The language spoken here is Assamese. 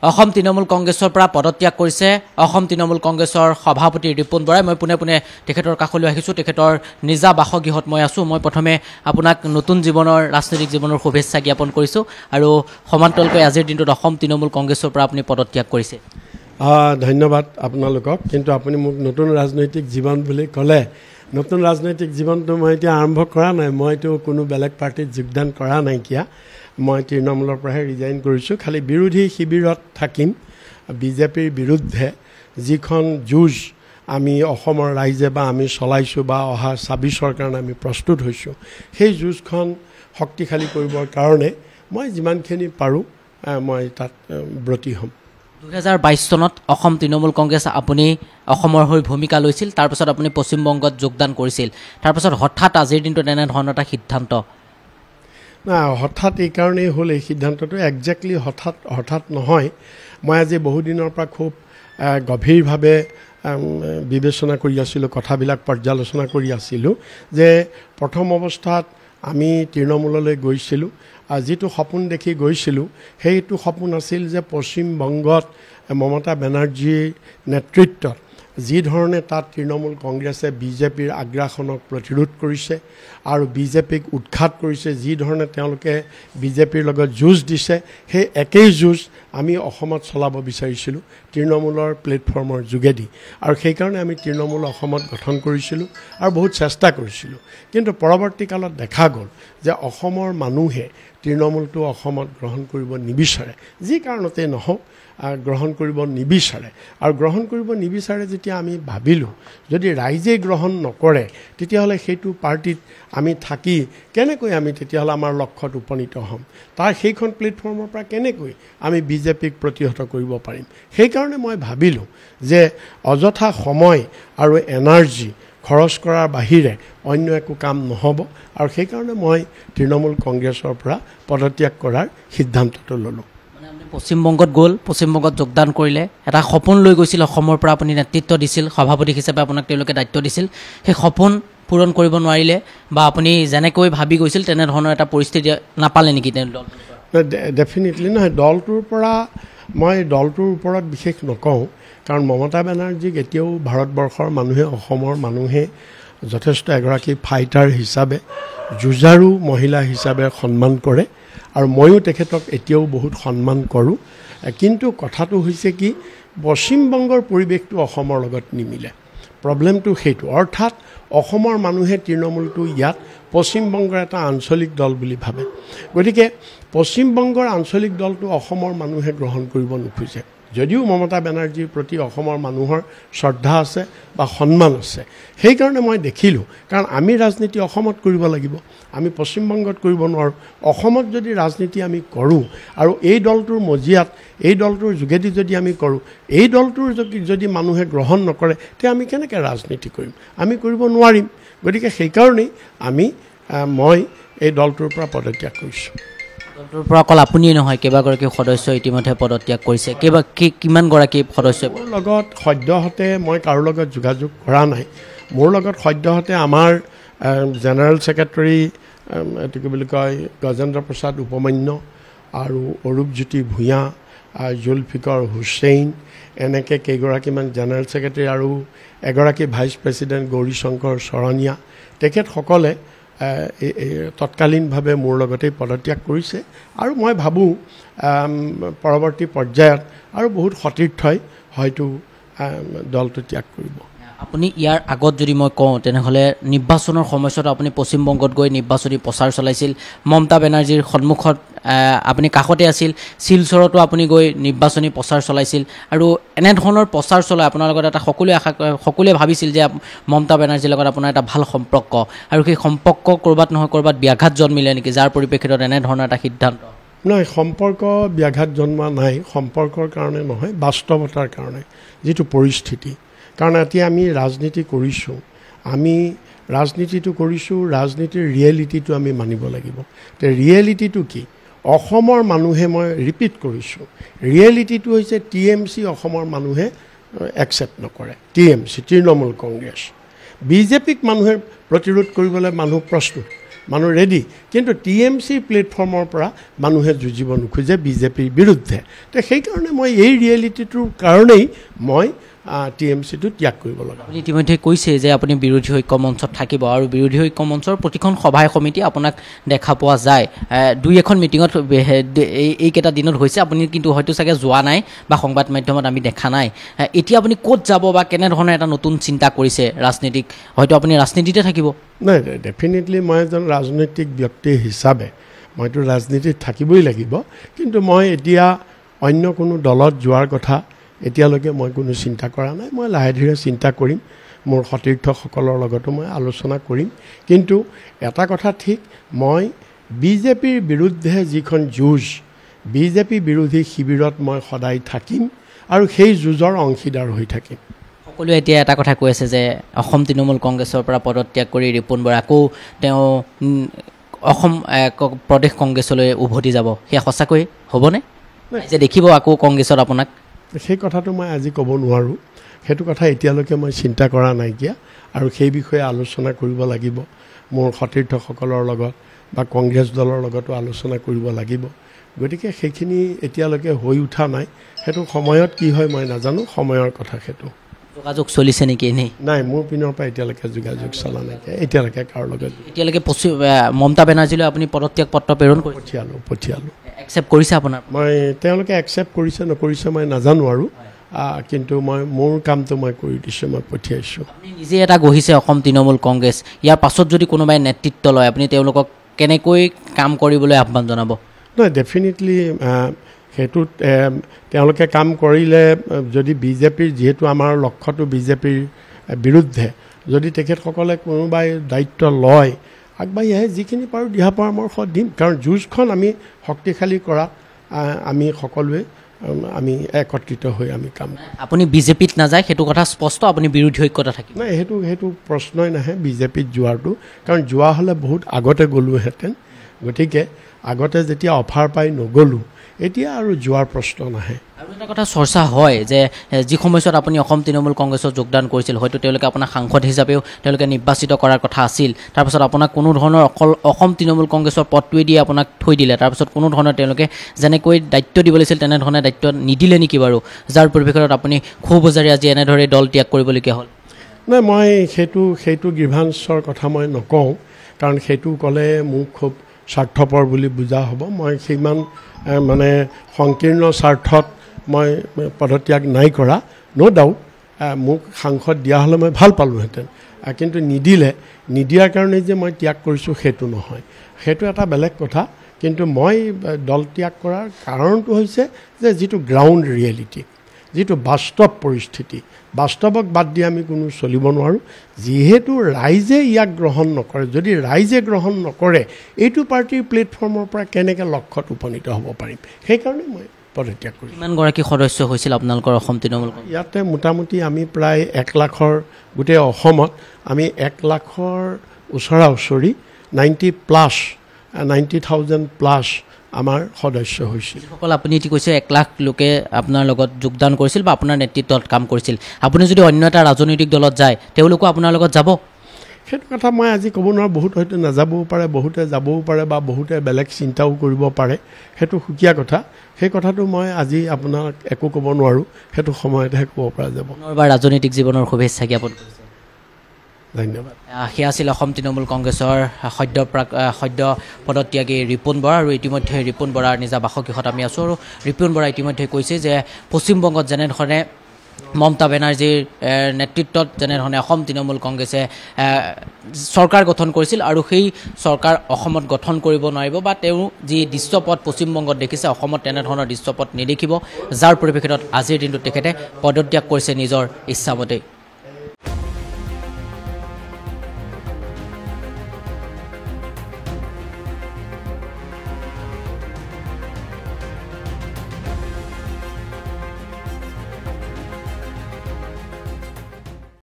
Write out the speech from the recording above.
অসম তৃণমূল কংগ্ৰেছৰ পৰা পদত্যাগ কৰিছে অসম তৃণমূল কংগ্ৰেছৰ সভাপতি ৰিপুন বৰাই। মই পুনে পুনে তেখেতৰ কাষলৈ আহিছোঁ। তেখেতৰ নিজা বাসগৃহত মই আছোঁ। মই প্ৰথমে আপোনাক নতুন জীৱনৰ ৰাজনৈতিক জীৱনৰ শুভেচ্ছা জ্ঞাপন কৰিছোঁ আৰু সমান্তৰালকৈ আজিৰ দিনটোত অসম তৃণমূল কংগ্ৰেছৰ পৰা আপুনি পদত্যাগ কৰিছে। ধন্যবাদ আপোনালোকক। কিন্তু আপুনি মোক নতুন ৰাজনৈতিক জীৱন বুলি ক'লে, নতুন ৰাজনৈতিক জীৱনটো মই এতিয়া আৰম্ভ কৰা নাই। মইতো কোনো বেলেগ পাৰ্টিত যোগদান কৰা নাইকিয়া। মই তৃণমূলৰ পৰাহে ৰিজাইন কৰিছোঁ। খালি বিৰোধী শিবিৰত থাকিম। বিজেপিৰ বিৰুদ্ধে যিখন যুঁজ আমি অসমৰ ৰাইজে বা আমি চলাইছোঁ বা অহা ২৬ৰ কাৰণে আমি প্ৰস্তুত হৈছোঁ, সেই যুঁজখন শক্তিশালী কৰিবৰ কাৰণে মই যিমানখিনি পাৰোঁ মই তাত ব্ৰতী হ'ম। ২০২২ চনত অসম তৃণমূল কংগ্ৰেছ আপুনি অসমৰ হৈ ভূমিকা লৈছিল। তাৰপিছত আপুনি পশ্চিমবংগত যোগদান কৰিছিল। তাৰপিছত হঠাৎ আজিৰ দিনটোত এনেধৰণৰ এটা সিদ্ধান্ত? না, হঠাৎ এইকাৰণেই হ'ল এই সিদ্ধান্তটো। একজেক্টলি হঠাৎ নহয়। মই আজি বহুদিনৰ পৰা খুব গভীৰভাৱে বিবেচনা কৰি আছিলোঁ, কথাবিলাক পৰ্যালোচনা কৰি আছিলোঁ যে প্ৰথম অৱস্থাত আমি তৃণমূললৈ গৈছিলোঁ। যিটো সপোন দেখি গৈছিলোঁ সেইটো সপোন আছিল যে পশ্চিমবংগত মমতা বেনাৰ্জীৰ নেতৃত্বত যি ধৰণে তাত তৃণমূল কংগ্ৰেছে বিজেপিৰ আগ্ৰাসনক প্ৰতিৰোধ কৰিছে আৰু বিজেপিক উৎখাত কৰিছে, যি ধৰণে তেওঁলোকে বিজেপিৰ লগত যুঁজ দিছে, সেই একেই যুঁজ আমি অসমত চলাব বিচাৰিছিলোঁ তৃণমূলৰ প্লেটফৰ্মৰ যোগেদি। আৰু সেইকাৰণে আমি তৃণমূল অসমত গঠন কৰিছিলোঁ আৰু বহুত চেষ্টা কৰিছিলোঁ। কিন্তু পৰৱৰ্তী কালত দেখা গ'ল যে অসমৰ মানুহে তৃণমূলটো অসমত গ্ৰহণ কৰিব নিবিচাৰে। যি কাৰণতেই নহওক গ্ৰহণ কৰিব নিবিচাৰে। আৰু গ্ৰহণ কৰিব নিবিচাৰে যেতিয়া আমি ভাবিলোঁ যদি ৰাইজেই গ্ৰহণ নকৰে তেতিয়াহ'লে সেইটো পাৰ্টিত আমি থাকি কেনেকৈ আমি তেতিয়াহ'লে আমাৰ লক্ষ্যত উপনীত হ'ম, তাৰ সেইখন প্লেটফৰ্মৰ পৰা কেনেকৈ আমি বিজেপিক প্ৰতিহত কৰিব পাৰিম। সেইকাৰণে মই ভাবিলোঁ যে অযথা সময় আৰু এনাৰ্জি খৰচ কৰাৰ বাহিৰে অন্য একো কাম নহ'ব আৰু সেইকাৰণে মই তৃণমূল কংগ্ৰেছৰ পৰা পদত্যাগ কৰাৰ সিদ্ধান্তটো ল'লোঁ। পশ্চিমবংগত গ'ল, পশ্চিমবংগত যোগদান কৰিলে, এটা সপোন লৈ গৈছিল, অসমৰ পৰা আপুনি নেতৃত্ব দিছিল, সভাপতি হিচাপে আপোনাক তেওঁলোকে দায়িত্ব দিছিল। সেই সপোন পূৰণ কৰিব নোৱাৰিলে বা আপুনি যেনেকৈ ভাবি গৈছিল তেনেধৰণৰ এটা পৰিস্থিতি নাপালে নেকি দলটোৰ পৰা? ডেফিনেটলি নহয়। মই দলটোৰ ওপৰত বিশেষ নকওঁ, কাৰণ মমতা বেনাৰ্জীক এতিয়াও ভাৰতবৰ্ষৰ মানুহে, অসমৰ মানুহে যথেষ্ট এগৰাকী ফাইটাৰ হিচাপে, যুঁজাৰু মহিলা হিচাপে সন্মান কৰে আৰু ময়ো তেখেতক এতিয়াও বহুত সন্মান কৰোঁ। কিন্তু কথাটো হৈছে কি, পশ্চিমবংগৰ পৰিৱেশটো অসমৰ লগত নিমিলে। প্ৰব্লেমটো সেইটো। অৰ্থাৎ অসমৰ মানুহে তৃণমূলটো ইয়াত পশ্চিমবংগৰ এটা আঞ্চলিক দল বুলি ভাবে। গতিকে পশ্চিমবংগৰ আঞ্চলিক দলটো অসমৰ মানুহে গ্ৰহণ কৰিব নোখোজে। যদিও মমতা বেনাৰ্জীৰ প্ৰতি অসমৰ মানুহৰ শ্ৰদ্ধা আছে বা সন্মান আছে। সেইকাৰণে মই দেখিলোঁ, কাৰণ আমি ৰাজনীতি অসমত কৰিব লাগিব, আমি পশ্চিমবংগত কৰিব নোৱাৰোঁ। অসমত যদি ৰাজনীতি আমি কৰোঁ আৰু এই দলটোৰ মজিয়াত, এই দলটোৰ যোগেদি যদি আমি কৰোঁ, এই দলটোৰ যদি মানুহে গ্ৰহণ নকৰে তেতিয়া আমি কেনেকৈ ৰাজনীতি কৰিম? আমি কৰিব নোৱাৰিম। গতিকে সেইকাৰণেই মই এই দলটোৰ পৰা পদত্যাগ কৰিছোঁ। দলটোৰ পৰা অকল আপুনিয়ে নহয়, কেইবাগৰাকী সদস্য ইতিমধ্যে পদত্যাগ কৰিছে। কিমানগৰাকী সদস্য? মোৰ লগত সদ্যহতে মই কাৰো লগত যোগাযোগ কৰা নাই। মোৰ লগত সদ্যহতে আমাৰ জেনেৰেল ছেক্ৰেটাৰী এইটো কি বুলি কয় গজেন্দ্ৰ প্ৰসাদ উপমান্য আৰু অৰূপজ্যোতি ভূঞা, জুলফিকৰ হুছেইন, এনেকৈ কেইগৰাকীমান জেনেৰেল ছেক্ৰেটাৰী আৰু এগৰাকী ভাইচ প্ৰেছিডেণ্ট গৌৰীশংকৰ শৰণীয়া, তেখেতসকলে তৎকালীনভাৱে মোৰ লগতেই পদত্যাগ কৰিছে। আৰু মই ভাবোঁ পৰৱৰ্তী পৰ্যায়ত আৰু বহুত সতীৰ্থই হয়তো দলটো ত্যাগ কৰিব। আপুনি ইয়াৰ আগত যদি মই কওঁ তেনেহ'লে নিৰ্বাচনৰ সময়ছোৱাত আপুনি পশ্চিমবংগত গৈ নিৰ্বাচনী প্ৰচাৰ চলাইছিল। মমতা বেনাৰ্জীৰ সন্মুখত আপুনি কাষতে আছিল। শিলচৰতো আপুনি গৈ নিৰ্বাচনী প্ৰচাৰ চলাইছিল আৰু এনেধৰণৰ প্ৰচাৰ চলাই আপোনাৰ লগত এটা সকলোৱে ভাবিছিল যে মমতা বেনাৰ্জীৰ লগত আপোনাৰ এটা ভাল সম্পৰ্ক, আৰু সেই সম্পৰ্ক ক'ৰবাত নহয় ক'ৰবাত ব্যাঘাত জন্মিলে নেকি, যাৰ পৰিপ্ৰেক্ষিতত এনেধৰণৰ এটা সিদ্ধান্ত? নহয়, সম্পৰ্ক ব্যাঘাত জন্মা নাই। সম্পৰ্কৰ কাৰণে নহয়, বাস্তৱতাৰ কাৰণে যিটো পৰিস্থিতি। কাৰণ এতিয়া আমি ৰাজনীতি কৰিছোঁ, ৰাজনীতিৰ ৰিয়েলিটিটো আমি মানিব লাগিব। তে ৰিয়েলিটিটো কি? অসমৰ মানুহে, মই ৰিপিট কৰিছোঁ, ৰিয়েলিটিটো হৈছে TMC অসমৰ মানুহে একচেপ্ট নকৰে। TMC তৃণমূল কংগ্ৰেছ, বিজেপিক মানুহে প্ৰতিৰোধ কৰিবলৈ মানুহ প্ৰস্তুত, মানুহ ৰেডি কিন্তু TMC প্লেটফৰ্মৰ পৰা মানুহে যুঁজিব নোখোজে বিজেপিৰ বিৰুদ্ধে তো সেইকাৰণে মই এই ৰিয়েলিটিটোৰ কাৰণেই মই TMCটো ত্যাগ কৰিব লগা আপুনি ইতিমধ্যে কৈছে যে আপুনি বিৰোধী ঐক্য মঞ্চত থাকিব আৰু বিৰোধী ঐক্য মঞ্চৰ প্ৰতিখন সভাই সমিতি আপোনাক দেখা পোৱা যায় দুই এখন মিটিঙত এইকেইটা দিনত হৈছে আপুনি কিন্তু হয়তো চাগে যোৱা নাই বা সংবাদ মাধ্যমত আমি দেখা নাই এতিয়া আপুনি ক'ত যাব বা কেনেধৰণৰ এটা নতুন চিন্তা কৰিছে ৰাজনীতিক হয়তো আপুনি ৰাজনীতিতে থাকিব নাই ডেফিনেটলি মই এজন ৰাজনৈতিক ব্যক্তি হিচাপে মইতো ৰাজনীতিত থাকিবই লাগিব কিন্তু মই এতিয়া অন্য কোনো দলত যোৱাৰ কথা এতিয়ালৈকে মই কোনো চিন্তা কৰা নাই মই লাহে ধীৰে চিন্তা কৰিম মোৰ সতীৰ্থসকলৰ লগতো মই আলোচনা কৰিম কিন্তু এটা কথা ঠিক মই বিজেপিৰ বিৰুদ্ধে যিখন যুঁজ বিজেপি বিৰোধী শিবিৰত মই সদায় থাকিম আৰু সেই যুঁজৰ অংশীদাৰ হৈ থাকিম সকলোৱে এতিয়া এটা কথা কৈ আছে যে অসম তৃণমূল কংগ্ৰেছৰ পৰা পদত্যাগ কৰি ৰিপুণ বৰা আকৌ তেওঁ অসম প্ৰদেশ কংগ্ৰেছলৈ উভতি যাব সেয়া সঁচাকৈ হ'বনে যে দেখিব আকৌ কংগ্ৰেছত আপোনাক সেই কথাটো মই আজি ক'ব নোৱাৰোঁ সেইটো কথা এতিয়ালৈকে মই চিন্তা কৰা নাইকিয়া আৰু সেই বিষয়ে আলোচনা কৰিব লাগিব মোৰ সতীৰ্থসকলৰ লগত বা কংগ্ৰেছ দলৰ লগতো আলোচনা কৰিব লাগিব গতিকে সেইখিনি এতিয়ালৈকে হৈ উঠা নাই সেইটো সময়ত কি হয় মই নাজানো সময়ৰ কথা সেইটো যোগাযোগ চলিছে নেকি এনেই নাই মোৰ পিনৰ পৰা এতিয়ালৈকে যোগাযোগ চলা নাইকিয়া এতিয়ালৈকে কাৰো লগত এতিয়ালৈকে মমতা বেনাৰ্জীলৈ আপুনি পদত্যাগ পত্ৰ প্ৰেৰণ কৰি পঠিয়ালোঁ একচেপ্ট কৰিছে আপোনাৰ মই তেওঁলোকে একচেপ্ট কৰিছে নকৰিছে মই নাজানো আৰু কিন্তু মই মোৰ কামটো মই কৰি দিছোঁ মই পঠিয়াইছোঁ আপুনি নিজে এটা গঢ়িছে অসম তৃণমূল কংগ্ৰেছ ইয়াৰ পাছত যদি কোনোবাই নেতৃত্ব লয় আপুনি তেওঁলোকক কেনেকৈ কাম কৰিবলৈ আহ্বান জনাব নহয় ডেফিনেটলি সেইটোত তেওঁলোকে কাম কৰিলে যদি বিজেপিৰ যিহেতু আমাৰ লক্ষ্যটো বিজেপিৰ বিৰুদ্ধে যদি তেখেতসকলে কোনোবাই দায়িত্ব লয় আগবাঢ়ি আহে যিখিনি পাৰোঁ দিহা পৰামৰ্শ দিম কাৰণ যুঁজখন আমি শক্তিশালী কৰা আমি সকলোৱে আমি একত্ৰিত হৈ আমি কাম আপুনি বিজেপিত নাযায় সেইটো কথা স্পষ্ট আপুনি বিৰোধী ঐক্যতা থাকিব নাই সেইটো প্ৰশ্নই নাহে বিজেপিত যোৱাটো কাৰণ যোৱা হ'লে বহুত আগতে গ'লোহেঁতেন গতিকে আগতে যেতিয়া অফাৰ পাই নগ'লোঁ এতিয়া আৰু যোৱাৰ প্ৰশ্ন নাহে আৰু এটা কথা চৰ্চা হয় যে যি সময়ছোৱাত আপুনি অসম তৃণমূল কংগ্ৰেছত যোগদান কৰিছিল হয়তো তেওঁলোকে আপোনাক সাংসদ হিচাপেও তেওঁলোকে নিৰ্বাচিত কৰাৰ কথা আছিল তাৰপিছত আপোনাক কোনো ধৰণৰ অকল অসম তৃণমূল কংগ্ৰেছৰ পদটোৱে দিয়ে আপোনাক থৈ দিলে তাৰপিছত কোনো ধৰণৰ তেওঁলোকে যেনেকৈ দায়িত্ব দিব লাগিছিল তেনেধৰণে দায়িত্ব নিদিলে নেকি বাৰু যাৰ পৰিপ্ৰেক্ষিতত আপুনি ক্ষোভ বজাৰী আজি এনেদৰে দল ত্যাগ কৰিবলগীয়া হ'ল নাই মই সেইটো গ্ৰীভান্সৰ কথা মই নকওঁ কাৰণ সেইটো ক'লে মোক খুব স্বাৰ্থপৰ বুলি বুজা হ'ব মই সিমান মানে সংকীৰ্ণ স্বাৰ্থত মই পদত্যাগ নাই কৰা ন' ডাউট মোক সাংসদ দিয়া হ'লে মই ভাল পালোঁহেঁতেন কিন্তু নিদিয়াৰ কাৰণে যে মই ত্যাগ কৰিছোঁ সেইটো নহয় সেইটো এটা বেলেগ কথা কিন্তু মই দল ত্যাগ কৰাৰ কাৰণটো হৈছে যে যিটো গ্ৰাউণ্ড ৰিয়েলিটি যিটো বাস্তৱ পৰিস্থিতি বাস্তৱক বাদ দি আমি কোনো চলিব নোৱাৰোঁ যিহেতু ৰাইজে ইয়াক গ্ৰহণ নকৰে যদি ৰাইজে গ্ৰহণ নকৰে এইটো পাৰ্টিৰ প্লেটফৰ্মৰ পৰা কেনেকৈ লক্ষ্যত উপনীত হ'ব পাৰিম সেইকাৰণে মই পদত্যাগ কৰিম কিমানগৰাকী সদস্য হৈছিল আপোনালোকৰ অসম তৃণমূল ইয়াতে মোটামুটি আমি প্ৰায় 1 লাখৰ গোটেই অসমত আমি 1 লাখৰ ওচৰা ওচৰি 90,000 প্লাছ আমাৰ সদস্য হৈছিল যিসকল আপুনি এটি কৈছে 1 লাখ লোকে আপোনাৰ লগত যোগদান কৰিছিল বা আপোনাৰ নেতৃত্বত কাম কৰিছিল আপুনি যদি অন্য এটা ৰাজনৈতিক দলত যায় তেওঁলোকো আপোনাৰ লগত যাব সেইটো কথা মই আজি ক'ব নোৱাৰোঁ বহুত হয়তো নাযাবও পাৰে বহুতে যাবও পাৰে বা বহুতে বেলেগ চিন্তাও কৰিব পাৰে সেইটো সুকীয়া কথা সেই কথাটো মই আজি আপোনাক একো ক'ব নোৱাৰোঁ সেইটো সময়তহে ক'ব পৰা যাব বা ৰাজনৈতিক জীৱনৰ শুভেচ্ছা জ্ঞাপন কৰিছে ধন্যবাদ সেয়া আছিল অসম তৃণমূল কংগ্ৰেছৰ সদ্য পদত্যাগী ৰিপুণ বৰা আৰু ইতিমধ্যে ৰিপুণ বৰাৰ নিজা বাসগৃহত আমি আছোঁ আৰু ৰিপুণ বৰা ইতিমধ্যে কৈছে যে পশ্চিমবংগত যেনেধৰণে মমতা বেনাৰ্জীৰ নেতৃত্বত যেনেধৰণে অসম তৃণমূল কংগ্ৰেছে চৰকাৰ গঠন কৰিছিল আৰু সেই চৰকাৰ অসমত গঠন কৰিব নোৱাৰিব বা তেওঁ যি দৃশ্যপট পশ্চিমবংগত দেখিছে অসমত তেনেধৰণৰ দৃশ্যপট নেদেখিব যাৰ পৰিপ্ৰেক্ষিতত আজিৰ দিনটোত তেখেতে পদত্যাগ কৰিছে নিজৰ ইচ্ছামতে